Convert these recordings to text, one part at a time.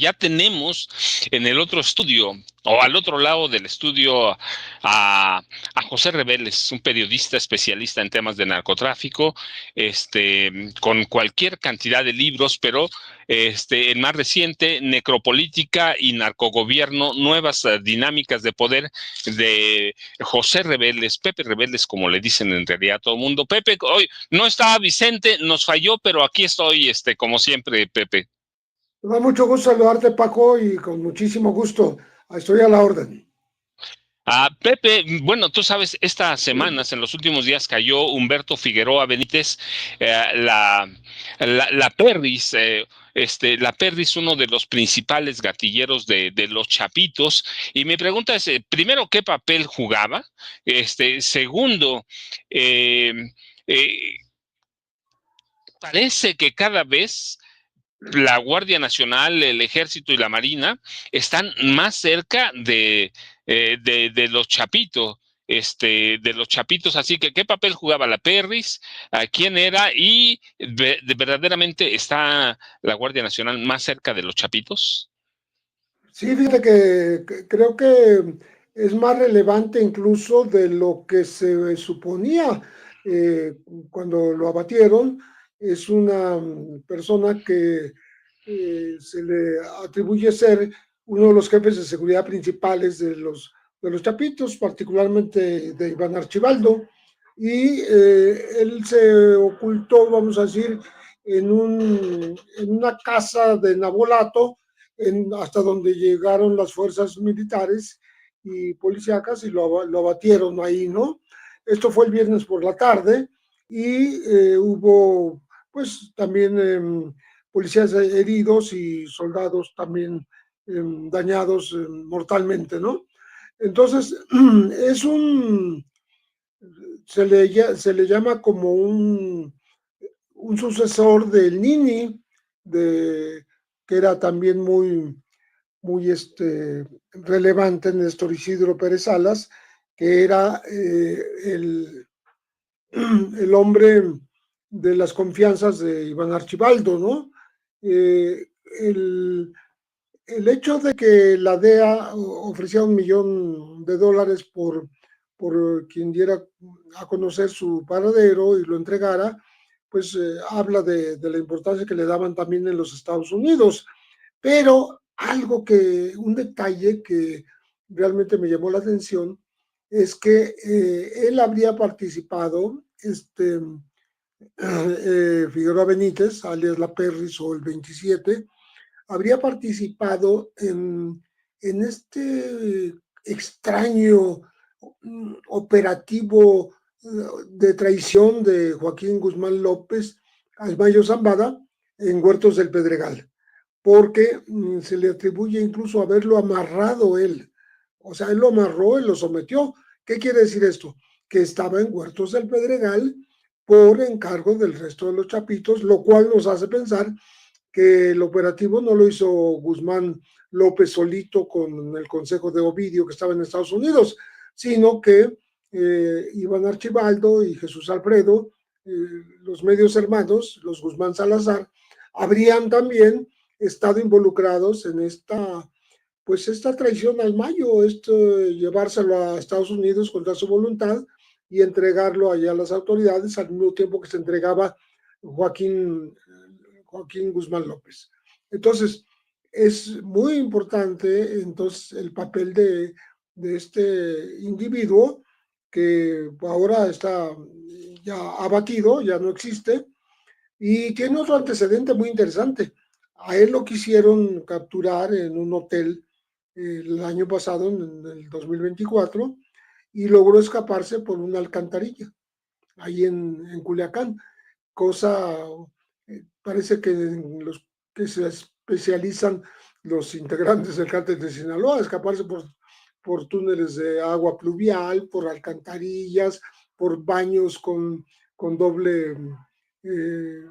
ya tenemos en el otro estudio, o al otro lado del estudio, a José Reveles, un periodista especialista en temas de narcotráfico, con cualquier cantidad de libros, pero el más reciente, Necropolítica y Narcogobierno, nuevas dinámicas de poder, de José Reveles, Pepe Reveles, como le dicen en realidad a todo el mundo. Pepe, hoy no estaba Vicente, nos falló, pero aquí estoy, como siempre, Pepe. Me da mucho gusto saludarte, Paco, y con muchísimo gusto. Estoy a la orden. Pepe, bueno, tú sabes, estas semanas, en los últimos días, cayó Humberto Figueroa Benítez, la Perris, la Perris, uno de los principales gatilleros de los Chapitos, y mi pregunta es, primero, ¿qué papel jugaba? Segundo, eh, eh, parece que cada vez la Guardia Nacional, el Ejército y la Marina están más cerca de los Chapitos, de los Chapitos. Así que, ¿qué papel jugaba la Perris? ¿A quién era? ¿Y verdaderamente está la Guardia Nacional más cerca de los Chapitos? Sí, fíjate que creo que es más relevante incluso de lo que se suponía eh, cuando lo abatieron. Es una persona que se le atribuye ser uno de los jefes de seguridad principales de los Chapitos, particularmente de Iván Archibaldo, y él se ocultó, vamos a decir, en una casa de Nabolato, hasta donde llegaron las fuerzas militares y policíacas y lo abatieron ahí, ¿no? Esto fue el viernes por la tarde y hubo pues también policías heridos y soldados también dañados mortalmente, ¿no? Entonces, es un, se le llama como un sucesor del Nini, de, que era también muy relevante, Néstor Isidro Pérez Salas, que era el hombre de las confianzas de Iván Archibaldo, ¿no? Eh, el, el hecho de que la DEA ofrecía $1 millón por quien diera a conocer su paradero y lo entregara, pues habla de la importancia que le daban también en los Estados Unidos. Pero un detalle que realmente me llamó la atención es que él habría participado, Figueroa Benítez, alias La Perris o el 27, habría participado en este extraño operativo de traición de Joaquín Guzmán López al Mayo Zambada en Huertos del Pedregal, porque se le atribuye incluso haberlo amarrado él. O sea, él lo amarró, él lo sometió. ¿Qué quiere decir esto? Que estaba en Huertos del Pedregal por encargo del resto de los Chapitos, lo cual nos hace pensar que el operativo no lo hizo Guzmán López solito con el consejo de Ovidio que estaba en Estados Unidos, sino que Iván Archibaldo y Jesús Alfredo, los medios hermanos, los Guzmán Salazar, habrían también estado involucrados en pues esta traición al Mayo, llevárselo a Estados Unidos contra su voluntad y entregarlo allá a las autoridades al mismo tiempo que se entregaba Joaquín, Joaquín Guzmán López. Entonces, es muy importante entonces el papel de este individuo que ahora está ya abatido, ya no existe, y tiene otro antecedente muy interesante. A él lo quisieron capturar en un hotel el año pasado, en el 2024, y logró escaparse por una alcantarilla, ahí en Culiacán, cosa, parece que los que se especializan los integrantes del cártel de Sinaloa, escaparse por túneles de agua pluvial, por alcantarillas, por baños con eh,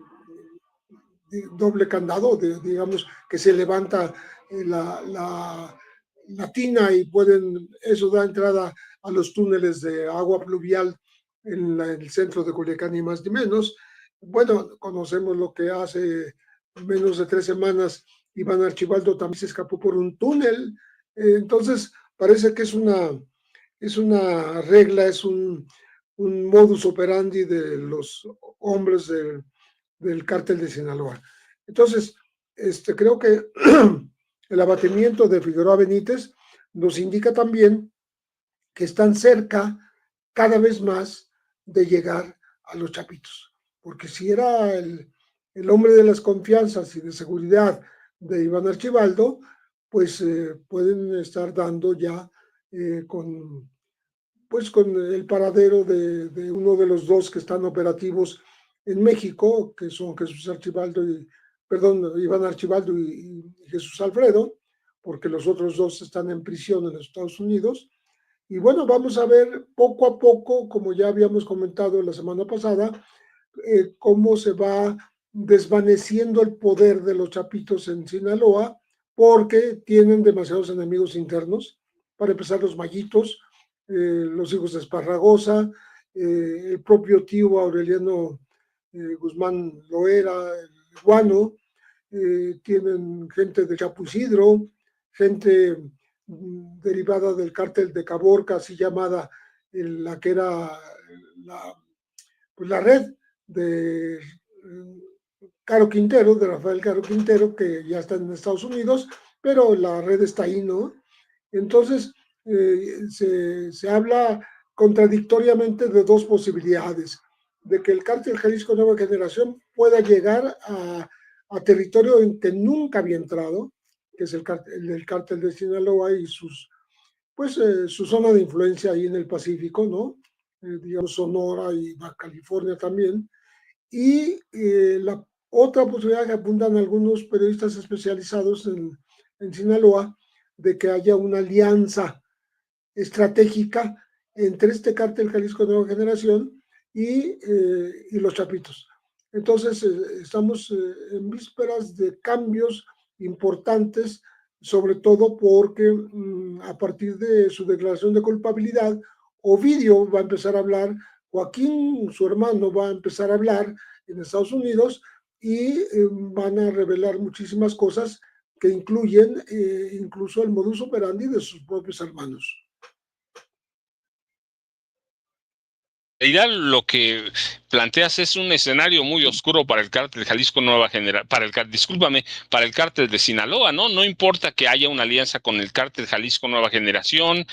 doble candado, digamos, que se levanta la tina y eso da entrada a los túneles de agua pluvial en el centro de Culiacán y más ni menos. Bueno, conocemos lo que hace menos de 3 semanas Iván Archibaldo también se escapó por un túnel. Entonces, parece que es una regla, es un modus operandi de los hombres del cártel de Sinaloa. Entonces, creo que el abatimiento de Figueroa Benítez nos indica también que están cerca cada vez más de llegar a los Chapitos, porque si era el hombre de las confianzas y de seguridad de Iván Archibaldo, pues pueden estar dando ya con el paradero de uno de los dos que están operativos en México, que son Jesús Archibaldo Iván Archibaldo y Jesús Alfredo, porque los otros dos están en prisión en los Estados Unidos. Y bueno, vamos a ver poco a poco, como ya habíamos comentado la semana pasada, cómo se va desvaneciendo el poder de los Chapitos en Sinaloa, porque tienen demasiados enemigos internos. Para empezar, los Mayitos, los hijos de Esparragosa, el propio tío Aureliano Guzmán Loera, el Guano, tienen gente de Chapuisidro, gente derivada del cártel de Caborca, así llamada la que era la red de Caro Quintero, de Rafael Caro Quintero, que ya está en Estados Unidos, pero la red está ahí, ¿no? Entonces, se habla contradictoriamente de dos posibilidades, de que el cártel Jalisco Nueva Generación pueda llegar a territorio en que nunca había entrado, que es el cártel de Sinaloa y su zona de influencia ahí en el Pacífico, ¿no? Digamos Sonora y Baja California también. Y la otra posibilidad que apuntan algunos periodistas especializados en Sinaloa, de que haya una alianza estratégica entre este cártel Jalisco Nueva Generación y los Chapitos. Entonces, estamos en vísperas de cambios importantes, sobre todo porque a partir de su declaración de culpabilidad, Ovidio va a empezar a hablar, Joaquín, su hermano, va a empezar a hablar en Estados Unidos y van a revelar muchísimas cosas que incluyen incluso el modus operandi de sus propios hermanos. realidad lo que planteas es un escenario muy oscuro para el cártel Jalisco Nueva Generación, para el cártel de Sinaloa, ¿no? No importa que haya una alianza con el cártel Jalisco Nueva Generación,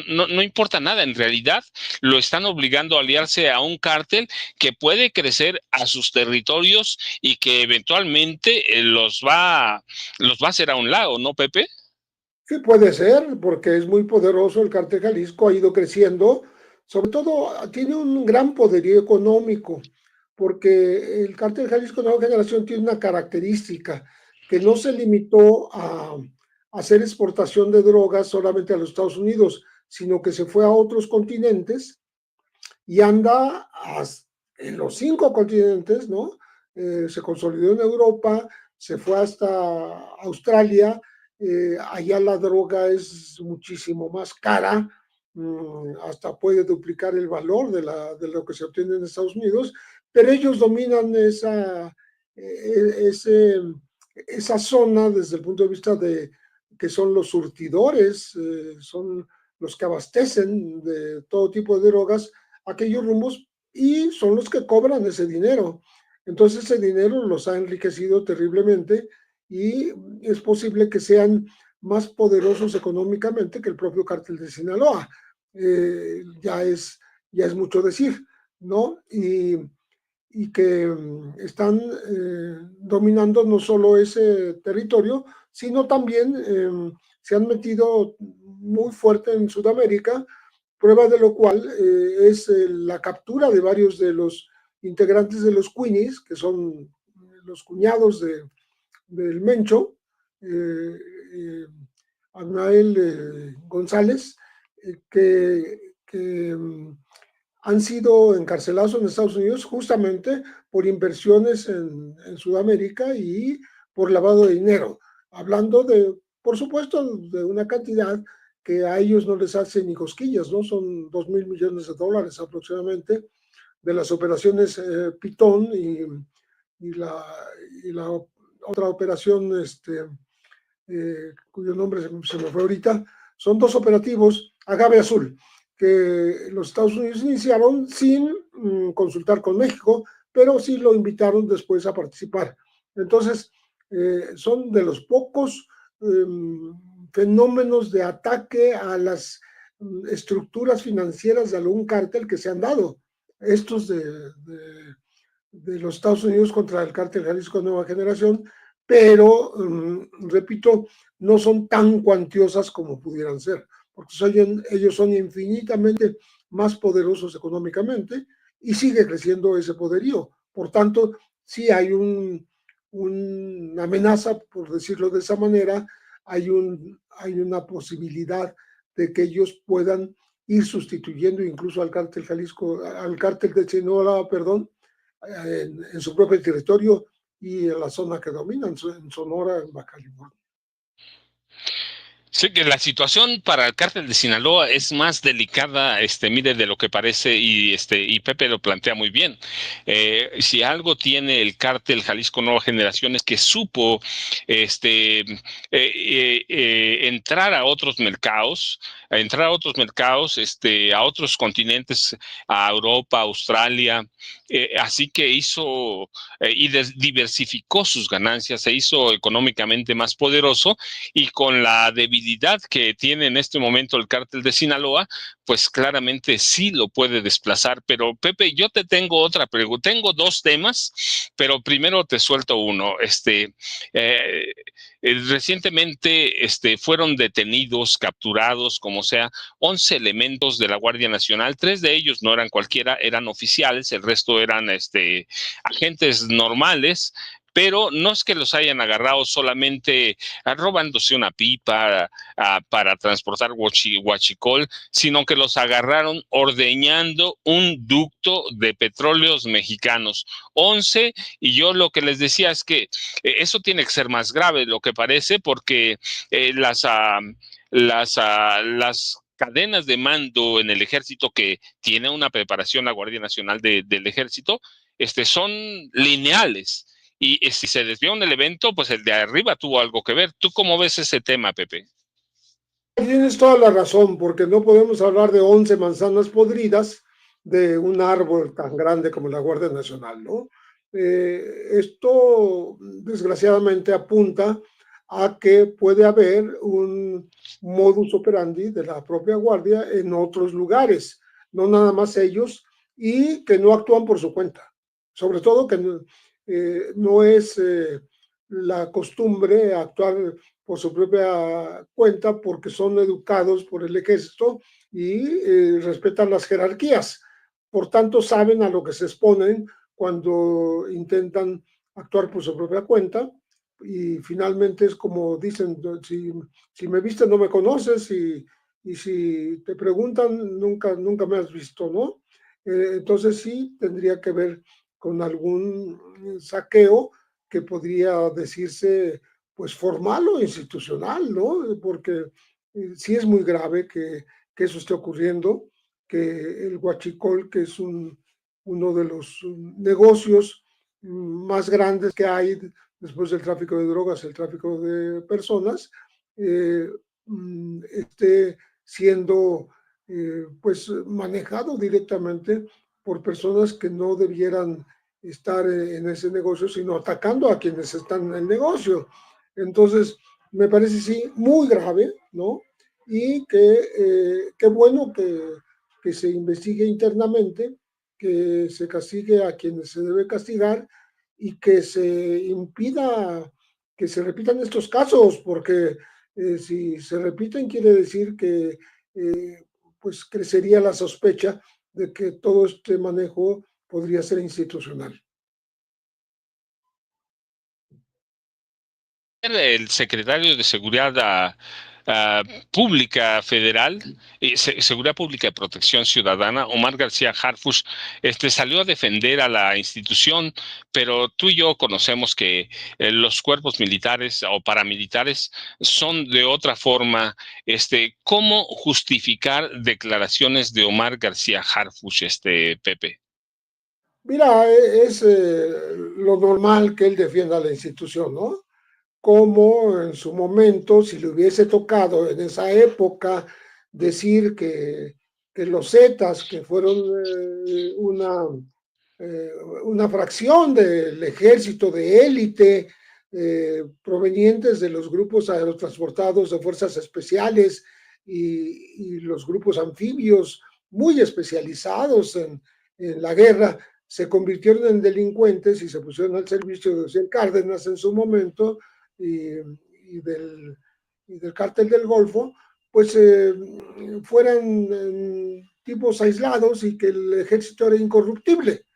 no importa nada, en realidad lo están obligando a aliarse a un cártel que puede crecer a sus territorios y que eventualmente los va a hacer a un lado, ¿no, Pepe? Sí, puede ser, porque es muy poderoso el cártel Jalisco, ha ido creciendo, sobre todo tiene un gran poderío económico, porque el cártel Jalisco Nueva Generación tiene una característica, que no se limitó a hacer exportación de drogas solamente a los Estados Unidos, sino que se fue a otros continentes y anda en los 5 continentes, ¿no? Se consolidó en Europa, se fue hasta Australia, allá la droga es muchísimo más cara, hasta puede duplicar el valor de lo que se obtiene en Estados Unidos, pero ellos dominan esa zona desde el punto de vista de que son los surtidores, son los que abastecen de todo tipo de drogas aquellos rumbos y son los que cobran ese dinero. Entonces ese dinero los ha enriquecido terriblemente y es posible que sean más poderosos económicamente que el propio cártel de Sinaloa. Ya es mucho decir, ¿no? Y que están dominando no solo ese territorio, sino también se han metido muy fuerte en Sudamérica, prueba de lo cual es la captura de varios de los integrantes de los Queenies, que son los cuñados del Mencho, Agnael González, que han sido encarcelados en Estados Unidos justamente por inversiones en Sudamérica y por lavado de dinero, hablando por supuesto, de una cantidad que a ellos no les hace ni cosquillas, ¿no? Son $2,000 millones aproximadamente de las operaciones Pitón y la otra operación, cuyo nombre se me fue ahorita. Son dos operativos, Agave Azul, que los Estados Unidos iniciaron sin consultar con México, pero sí lo invitaron después a participar. Entonces, son de los pocos fenómenos de ataque a las estructuras financieras de algún cártel que se han dado. Estos de los Estados Unidos contra el cártel Jalisco Nueva Generación, pero, repito, no son tan cuantiosas como pudieran ser, porque ellos son infinitamente más poderosos económicamente y sigue creciendo ese poderío. Por tanto, sí hay una amenaza, por decirlo de esa manera, hay una posibilidad de que ellos puedan ir sustituyendo incluso al cártel Jalisco, al cártel de Sinaloa, perdón, en su propio territorio y en la zona que dominan, en Sonora, en Baja California. Sí, que la situación para el cártel de Sinaloa es más delicada, mire, de lo que parece, y Pepe lo plantea muy bien. Si algo tiene el cártel Jalisco Nueva Generación es que supo entrar a otros mercados, a otros continentes, a Europa, Australia, así que hizo y diversificó sus ganancias, se hizo económicamente más poderoso, y con la debilidad que tiene en este momento el cártel de Sinaloa, pues claramente sí lo puede desplazar. Pero Pepe, yo te tengo otra pregunta. Tengo dos temas, pero primero te suelto uno. Recientemente fueron detenidos, capturados, como sea, 11 elementos de la Guardia Nacional. 3 de ellos no eran cualquiera, eran oficiales, el resto eran agentes normales. Pero no es que los hayan agarrado solamente robándose una pipa para transportar huachicol, sino que los agarraron ordeñando un ducto de petróleos mexicanos. 11, y yo lo que les decía es que eso tiene que ser más grave de lo que parece, porque las cadenas de mando en el ejército, que tiene una preparación la Guardia Nacional del Ejército, son lineales. Y si se desvió un evento, pues el de arriba tuvo algo que ver. ¿Tú cómo ves ese tema, Pepe? Tienes toda la razón, porque no podemos hablar de 11 manzanas podridas de un árbol tan grande como la Guardia Nacional, ¿no? Esto, desgraciadamente, apunta a que puede haber un modus operandi de la propia Guardia en otros lugares, no nada más ellos, y que no actúan por su cuenta. Sobre todo que no es la costumbre actuar por su propia cuenta, porque son educados por el ejército y respetan las jerarquías. Por tanto, saben a lo que se exponen cuando intentan actuar por su propia cuenta. Y finalmente es como dicen, si me viste no me conoces, y si te preguntan nunca me has visto, ¿no? Entonces sí tendría que ver con algún saqueo que podría decirse pues formal o institucional, ¿no? Porque sí es muy grave que eso esté ocurriendo, que el huachicol, que es uno de los negocios más grandes que hay después del tráfico de drogas, el tráfico de personas, esté siendo pues manejado directamente por personas que no debieran estar en ese negocio, sino atacando a quienes están en el negocio. Entonces, me parece sí muy grave, ¿no? Y qué bueno que se investigue internamente, que se castigue a quienes se debe castigar y que se impida que se repitan estos casos, porque si se repiten quiere decir que pues crecería la sospecha de que todo este manejo podría ser institucional. El secretario de Seguridad Pública Federal, Seguridad Pública y Protección Ciudadana, Omar García Harfuch, salió a defender a la institución, pero tú y yo conocemos que los cuerpos militares o paramilitares son de otra forma. ¿Cómo justificar declaraciones de Omar García Harfuch, Pepe? Mira, es lo normal que él defienda la institución, ¿no? Como en su momento, si le hubiese tocado en esa época decir que los Zetas, que fueron eh, una fracción del ejército de élite, provenientes de los grupos aerotransportados de fuerzas especiales y los grupos anfibios muy especializados en la guerra, se convirtieron en delincuentes y se pusieron al servicio de José Cárdenas en su momento y, y, del, y del cártel del Golfo, pues fueran tipos aislados y que el ejército era incorruptible.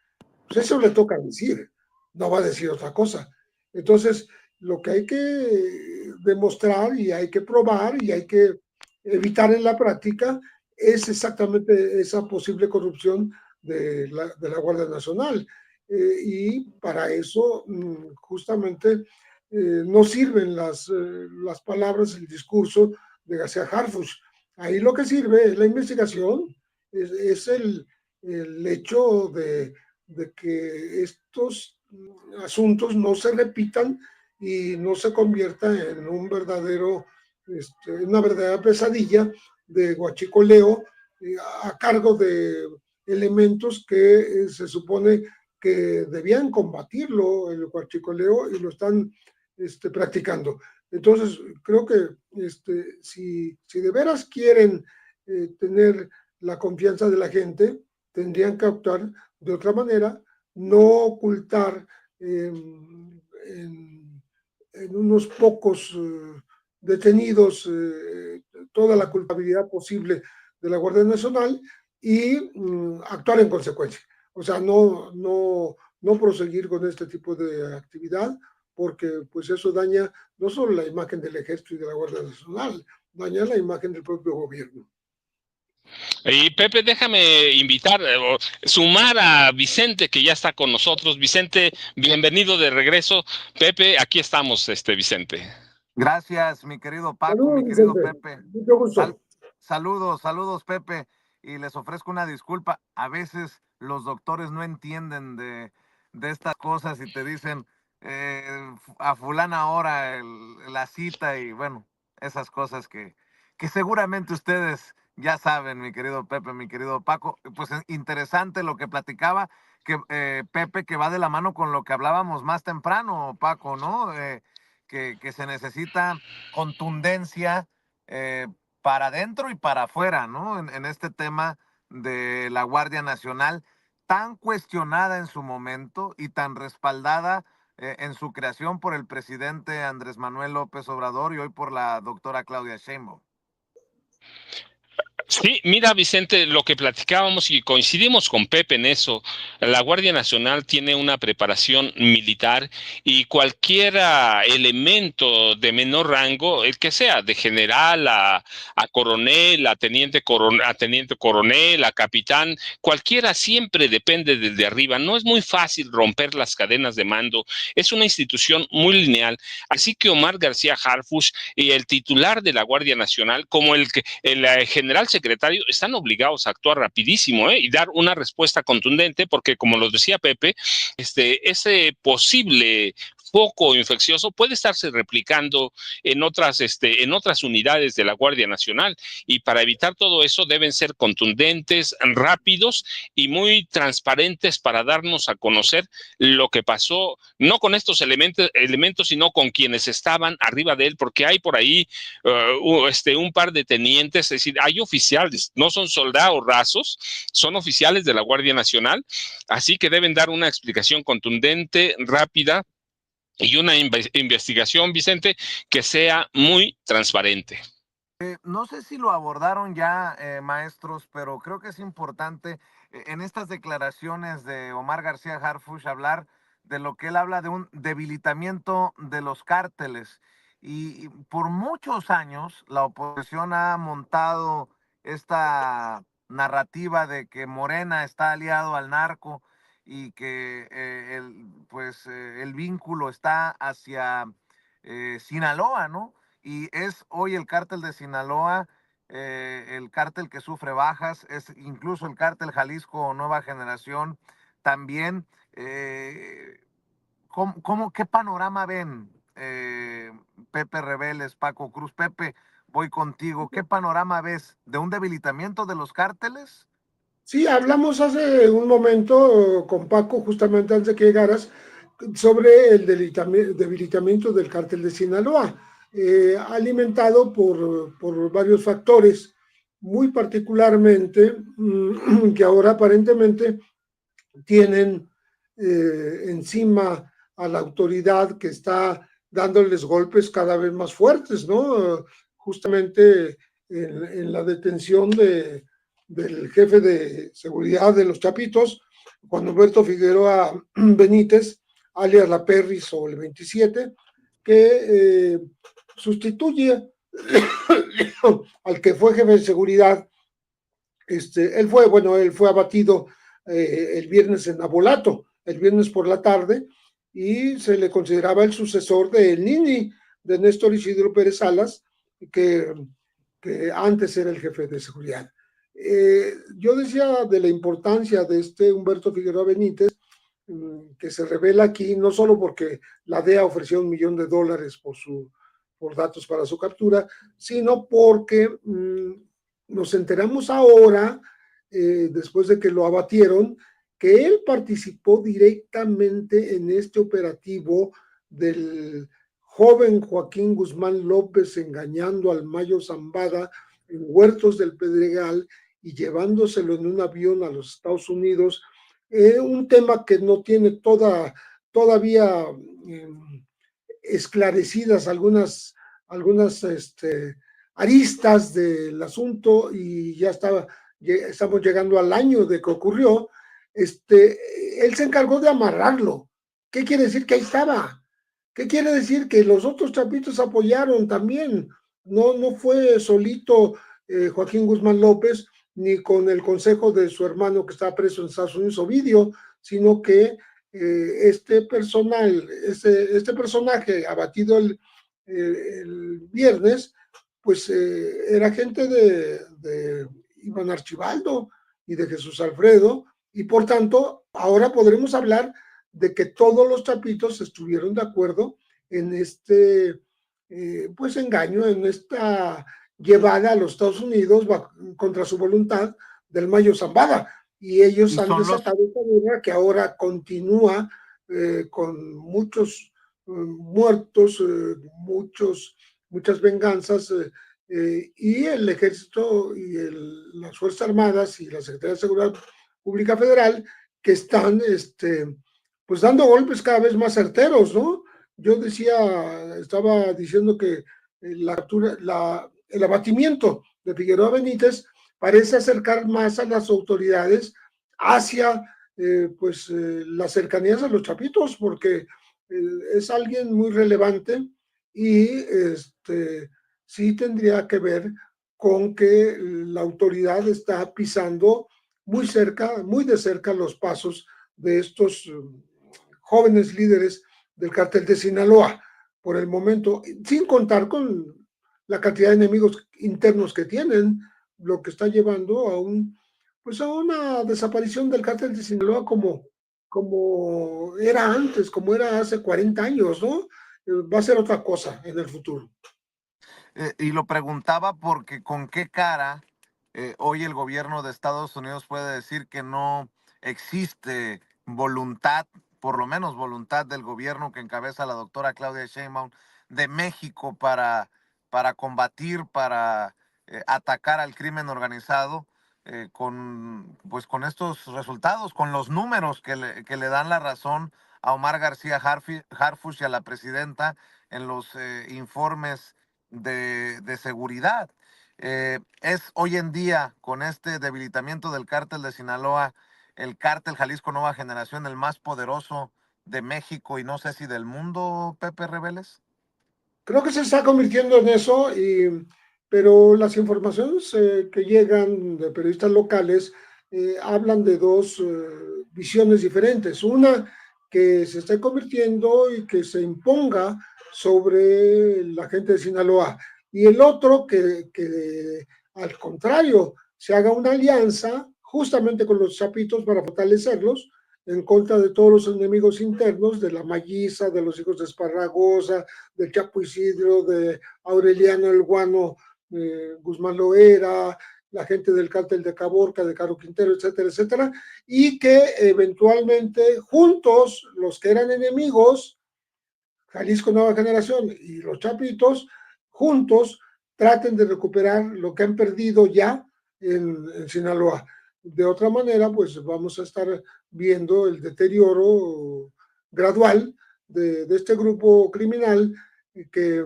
Pues eso le toca decir, no va a decir otra cosa. Entonces, lo que hay que demostrar y hay que probar y hay que evitar en la práctica es exactamente esa posible corrupción de la Guardia Nacional. Y para eso, justamente, no sirven las palabras, el discurso de García Harfuch. Ahí lo que sirve es la investigación, es el hecho de que estos asuntos no se repitan y no se convierta en un verdadero, una verdadera pesadilla de guachicoleo a cargo de elementos que se supone que debían combatirlo, el guachicoleo, y lo están practicando. Entonces, creo que si de veras quieren tener la confianza de la gente, tendrían que actuar de otra manera, no ocultar en unos pocos detenidos toda la culpabilidad posible de la Guardia Nacional y actuar en consecuencia. O sea, no proseguir con este tipo de actividad porque pues eso daña no solo la imagen del Ejército y de la Guardia Nacional, daña la imagen del propio gobierno. Y Pepe, déjame invitar, sumar a Vicente, que ya está con nosotros. Vicente, bienvenido de regreso. Pepe, aquí estamos, Vicente. Gracias, mi querido Paco, Saludos, mi querido Vicente. Pepe. Mucho Sal- gusto. saludos, saludos, Pepe. Y les ofrezco una disculpa. A veces los doctores no entienden de estas cosas y te dicen a fulana hora la cita y bueno, esas cosas que seguramente ustedes ya saben, mi querido Pepe, mi querido Paco. Pues interesante lo que platicaba, que Pepe, que va de la mano con lo que hablábamos más temprano, Paco, ¿no? Que se necesita contundencia para adentro y para afuera, ¿no? En este tema de la Guardia Nacional, tan cuestionada en su momento y tan respaldada en su creación por el presidente Andrés Manuel López Obrador y hoy por la doctora Claudia Sheinbaum. Sí, mira, Vicente, lo que platicábamos y coincidimos con Pepe en eso, la Guardia Nacional tiene una preparación militar y cualquier elemento de menor rango, el que sea, de general a coronel, a teniente coronel, a capitán, cualquiera siempre depende desde arriba. No es muy fácil romper las cadenas de mando, es una institución muy lineal. Así que Omar García Harfuch y el titular de la Guardia Nacional, como el general secretario, están obligados a actuar rapidísimo y dar una respuesta contundente, porque como lo decía Pepe, ese posible foco infeccioso puede estarse replicando en otras unidades de la Guardia Nacional y para evitar todo eso deben ser contundentes, rápidos y muy transparentes para darnos a conocer lo que pasó, no con estos elementos sino con quienes estaban arriba de él, porque hay por ahí un par de tenientes, es decir, hay oficiales, no son soldados rasos, son oficiales de la Guardia Nacional, así que deben dar una explicación contundente, rápida y una investigación, Vicente, que sea muy transparente. No sé si lo abordaron ya, maestros, pero creo que es importante en estas declaraciones de Omar García Harfuch hablar de lo que él habla de un debilitamiento de los cárteles. Y por muchos años la oposición ha montado esta narrativa de que Morena está aliado al narco y que el vínculo está hacia Sinaloa, ¿no? Y es hoy el cártel de Sinaloa, el cártel que sufre bajas, es incluso el cártel Jalisco Nueva Generación, también, ¿qué panorama ven, Pepe Rebeles, Paco Cruz? Pepe, voy contigo. ¿Qué panorama ves de un debilitamiento de los cárteles? Sí, hablamos hace un momento con Paco, justamente antes de que llegaras, sobre el debilitamiento del cártel de Sinaloa, alimentado por varios factores, muy particularmente que ahora aparentemente tienen encima a la autoridad que está dándoles golpes cada vez más fuertes, ¿no? Justamente en la detención del jefe de seguridad de los Chapitos, Juan Humberto Figueroa Benítez, alias La Perris o el 27, que sustituye al que fue jefe de seguridad. Él fue abatido el viernes en Abolato, el viernes por la tarde, y se le consideraba el sucesor de El Nini, de Néstor Isidro Pérez Salas, que antes era el jefe de seguridad. Yo decía de la importancia de Humberto Figueroa Benítez, que se revela aquí, no solo porque la DEA ofreció $1 millón por datos para su captura, sino porque nos enteramos ahora, después de que lo abatieron, que él participó directamente en este operativo del joven Joaquín Guzmán López engañando al Mayo Zambada en Huertos del Pedregal y llevándoselo en un avión a los Estados Unidos, un tema que no tiene todavía esclarecidas algunas aristas del asunto, y ya estamos llegando al año de que ocurrió. Él se encargó de amarrarlo. ¿Qué quiere decir? Que ahí estaba. ¿Qué quiere decir? Que los otros Chapitos apoyaron también. No fue solito Joaquín Guzmán López, ni con el consejo de su hermano que estaba preso en Estados Unidos, Ovidio, sino que este personaje abatido el viernes, pues era gente de Iván Archibaldo y de Jesús Alfredo, y por tanto ahora podremos hablar de que todos los Chapitos estuvieron de acuerdo en pues engaño, en esta llevada a los Estados Unidos contra su voluntad del Mayo Zambada, y ellos han desatado esta guerra que ahora continúa con muchos muertos, muchas venganzas, y el ejército y las Fuerzas Armadas y la Secretaría de Seguridad Pública Federal, que están pues dando golpes cada vez más certeros, ¿no? Yo estaba diciendo que el abatimiento de Figueroa Benítez parece acercar más a las autoridades hacia las cercanías a los Chapitos, porque es alguien muy relevante, y sí tendría que ver con que la autoridad está pisando muy de cerca los pasos de estos jóvenes líderes del cártel de Sinaloa, por el momento, sin contar con la cantidad de enemigos internos que tienen, lo que está llevando a una desaparición del cártel de Sinaloa como era antes, como era hace 40 años, ¿no? Va a ser otra cosa en el futuro. Y lo preguntaba porque con qué cara hoy el gobierno de Estados Unidos puede decir que no existe voluntad, por lo menos voluntad del gobierno que encabeza la doctora Claudia Sheinbaum de México para combatir, para atacar al crimen organizado, con estos resultados, con los números que le dan la razón a Omar García Harfuch y a la presidenta en los informes de seguridad. Es hoy en día, con este debilitamiento del cártel de Sinaloa, el cártel Jalisco Nueva Generación, el más poderoso de México y no sé si del mundo, Pepe Rebeles. Creo que se está convirtiendo en eso, pero las informaciones que llegan de periodistas locales hablan de dos visiones diferentes. Una, que se está convirtiendo y que se imponga sobre la gente de Sinaloa, y el otro que al contrario se haga una alianza justamente con los Chapitos para fortalecerlos en contra de todos los enemigos internos, de la Malliza, de los hijos de Esparragosa, del Chapo Isidro, de Aureliano El Guano, Guzmán Loera, la gente del cártel de Caborca, de Caro Quintero, etcétera, etcétera, y que eventualmente juntos, los que eran enemigos, Jalisco Nueva Generación y los Chapitos, juntos traten de recuperar lo que han perdido ya en Sinaloa. De otra manera, pues vamos a estar viendo el deterioro gradual de este grupo criminal que,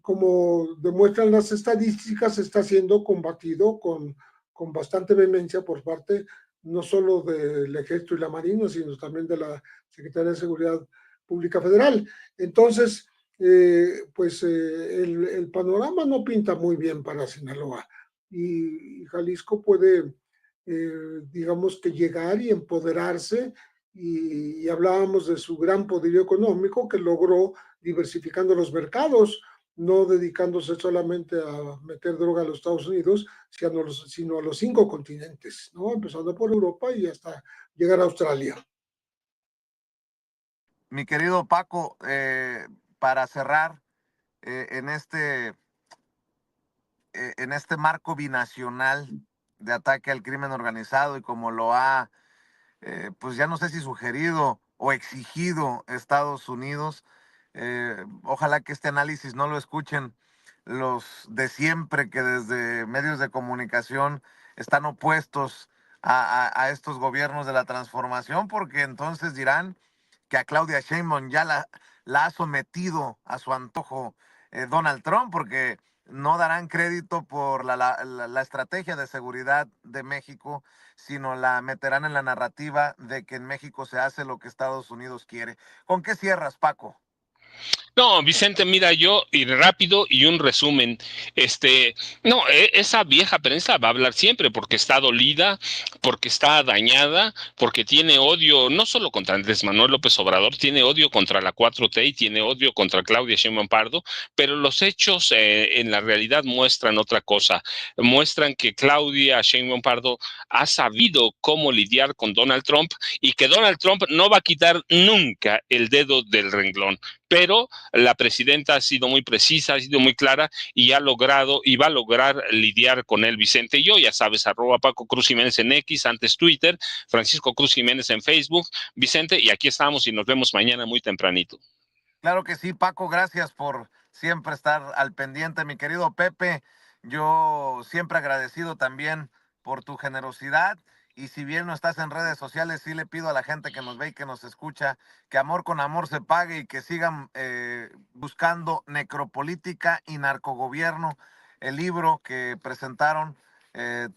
como demuestran las estadísticas, está siendo combatido con bastante vehemencia por parte no solo del Ejército y la Marina, sino también de la Secretaría de Seguridad Pública Federal. Entonces, pues el panorama no pinta muy bien para Sinaloa y Jalisco puede, digamos que llegar y empoderarse y hablábamos de su gran poderío económico que logró diversificando los mercados, no dedicándose solamente a meter droga a los Estados Unidos, sino a los 5 continentes, ¿no? Empezando por Europa y hasta llegar a Australia. Mi querido Paco, para cerrar en este marco binacional de ataque al crimen organizado y como lo ha, pues ya no sé si sugerido o exigido Estados Unidos, ojalá que este análisis no lo escuchen los de siempre que desde medios de comunicación están opuestos a estos gobiernos de la transformación, porque entonces dirán que a Claudia Sheinbaum ya la ha sometido a su antojo Donald Trump, porque no darán crédito por la estrategia de seguridad de México, sino la meterán en la narrativa de que en México se hace lo que Estados Unidos quiere. ¿Con qué cierras, Paco? No, Vicente, mira, yo y rápido y un resumen. No, esa vieja prensa va a hablar siempre porque está dolida, porque está dañada, porque tiene odio no solo contra Andrés Manuel López Obrador, tiene odio contra la 4T y tiene odio contra Claudia Sheinbaum Pardo, pero los hechos en la realidad muestran otra cosa. Muestran que Claudia Sheinbaum Pardo ha sabido cómo lidiar con Donald Trump y que Donald Trump no va a quitar nunca el dedo del renglón, pero la presidenta ha sido muy precisa, ha sido muy clara y ha logrado y va a lograr lidiar con él, Vicente. Yo, ya sabes, @ Paco Cruz Jiménez en X, antes Twitter, Francisco Cruz Jiménez en Facebook, Vicente, y aquí estamos y nos vemos mañana muy tempranito. Claro que sí, Paco, gracias por siempre estar al pendiente, mi querido Pepe. Yo siempre agradecido también por tu generosidad. Y si bien no estás en redes sociales, sí le pido a la gente que nos ve y que nos escucha que amor con amor se pague y que sigan buscando Necropolítica y Narcogobierno, el libro que presentaron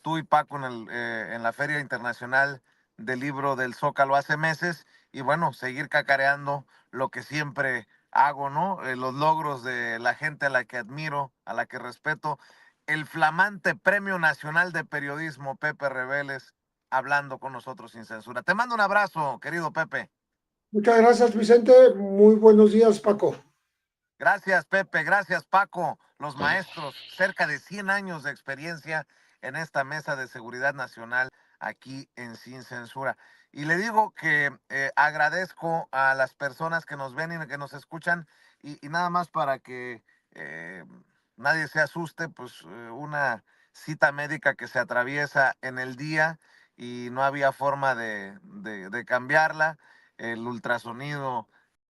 tú y Paco en la Feria Internacional del Libro del Zócalo hace meses. Y bueno, seguir cacareando lo que siempre hago, ¿no? Los logros de la gente a la que admiro, a la que respeto. El flamante Premio Nacional de Periodismo, Pepe Rebeles, hablando con nosotros sin censura. Te mando un abrazo, querido Pepe. Muchas gracias, Vicente. Muy buenos días, Paco. Gracias, Pepe. Gracias, Paco. Los maestros, cerca de 100 años de experiencia en esta mesa de seguridad nacional aquí en Sin Censura. Y le digo que agradezco a las personas que nos ven y que nos escuchan y nada más para que nadie se asuste, pues una cita médica que se atraviesa en el día y no había forma de cambiarla. El ultrasonido